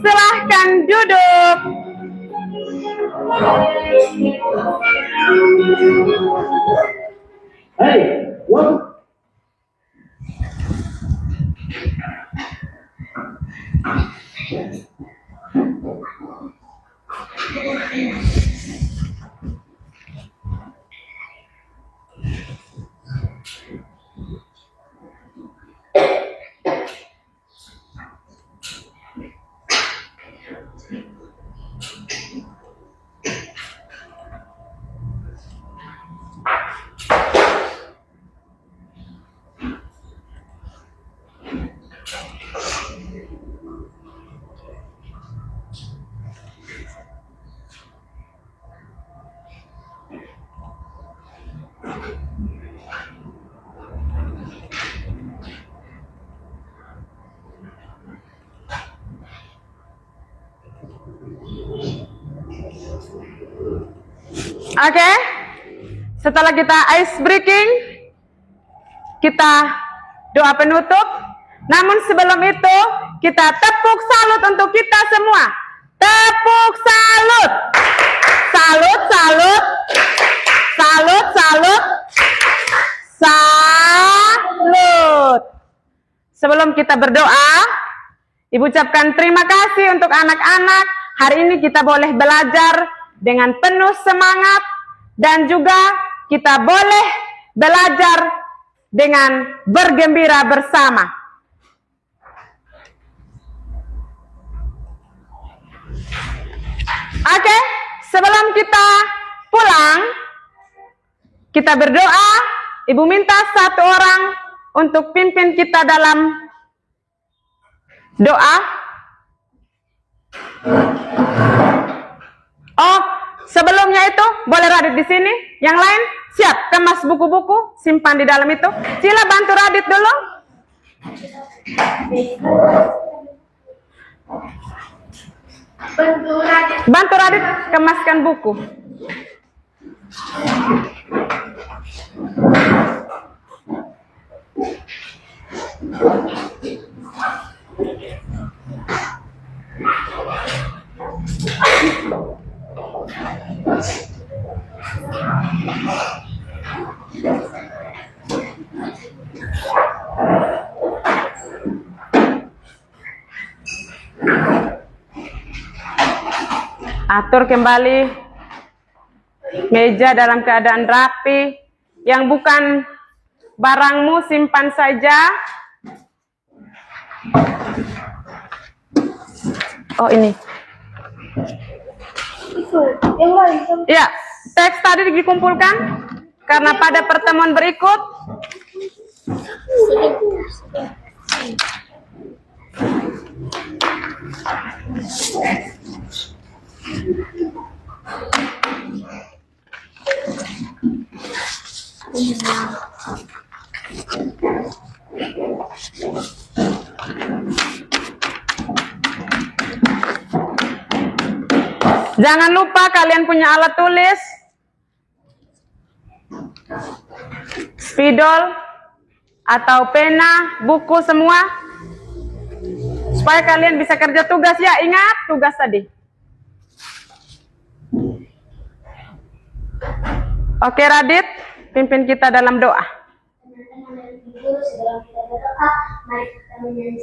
silahkan duduk. Hey, what? Oke, setelah kita ice breaking, kita doa penutup. Namun sebelum itu, kita tepuk salut untuk kita semua. Tepuk salut. Salut, salut. Salut, salut. Salut. Sebelum kita berdoa, Ibu ucapkan terima kasih untuk anak-anak. Hari ini kita boleh belajar dengan penuh semangat dan juga kita boleh belajar dengan bergembira bersama. Oke, sebelum kita pulang, kita berdoa. Ibu minta satu orang untuk pimpin kita dalam doa. Oh, sebelumnya itu boleh Radit di sini. Yang lain siap, kemas buku-buku, simpan di dalam itu. Sila bantu Radit dulu. Bantu Radit kemaskan buku. Atur kembali meja dalam keadaan rapi. Yang bukan barangmu simpan saja. Oh ini. Ya, teks tadi dikumpulkan karena pada pertemuan berikut jangan lupa kalian punya alat tulis, spidol atau pena, buku semua, supaya kalian bisa kerja tugas ya. Ingat tugas tadi. Oke Radit, pimpin kita dalam doa. teman-teman dan ibu guru, sebelum kita berdoa, mari kita menyanyi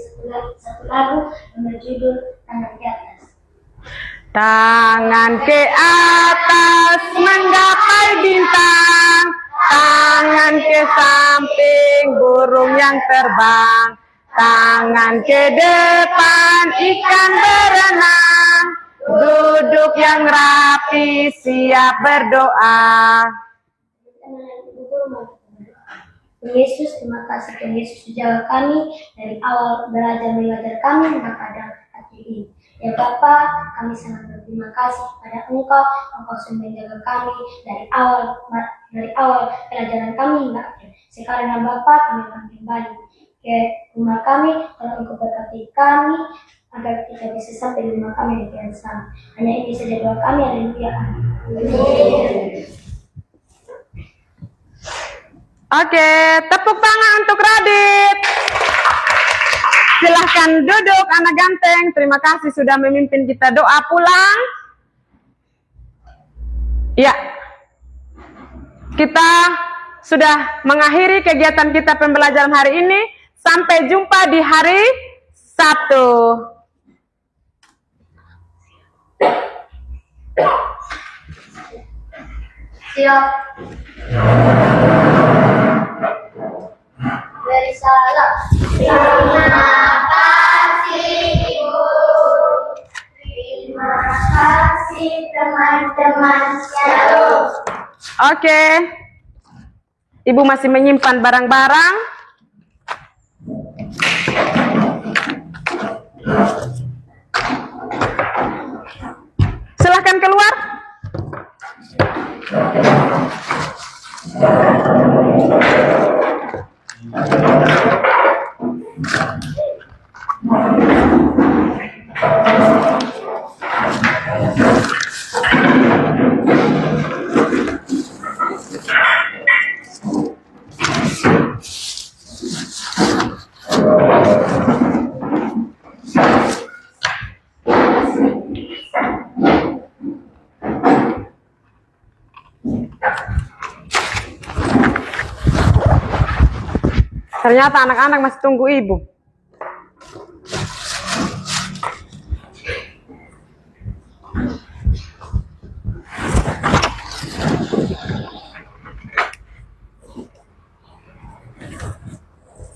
satu lagu yang berjudul Tangan ke Atas. Tangan ke atas menggapai bintang, tangan ke samping burung yang terbang, tangan ke depan ikan berenang, duduk yang rapi siap berdoa. Teman dan ibu guru, mari kita berdoa. Tuhan Yesus, terima kasih Tuhan Yesus menjaga kami dari awal belajar mengajar kami hingga pada hari ini. Ya Bapa, kami sangat berterima kasih kepada Engkau sudah menjaga kami dari awal pelajaran kami hingga akhir. Sekarang Bapa, kami akan kembali ke rumah kami, kalau Engkau berkati kami agar kita bisa sampai di rumah kami dengan selamat. Hanya ini saja doa kami, haleluya. Oke, tepuk tangan untuk Radit. Silahkan duduk anak ganteng. Terima kasih sudah memimpin kita doa pulang. Ya, kita sudah mengakhiri kegiatan kita pembelajaran hari ini. Sampai jumpa di hari Sabtu. Siap. Dari salam. Terima kasih Ibu. Terima kasih teman-teman. Shalom. Oke. Ibu masih menyimpan barang-barang. Silahkan keluar. Ternyata anak-anak masih tunggu ibu.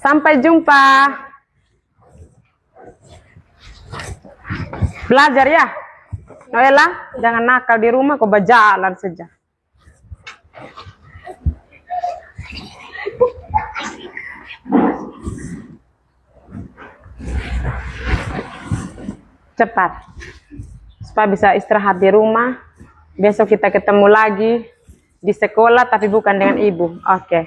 Sampai jumpa. Belajar ya. Noela, jangan nakal di rumah, kau berjalan saja. Cepat. Supaya bisa istirahat di rumah. Besok kita ketemu lagi di sekolah tapi bukan dengan ibu. Oke.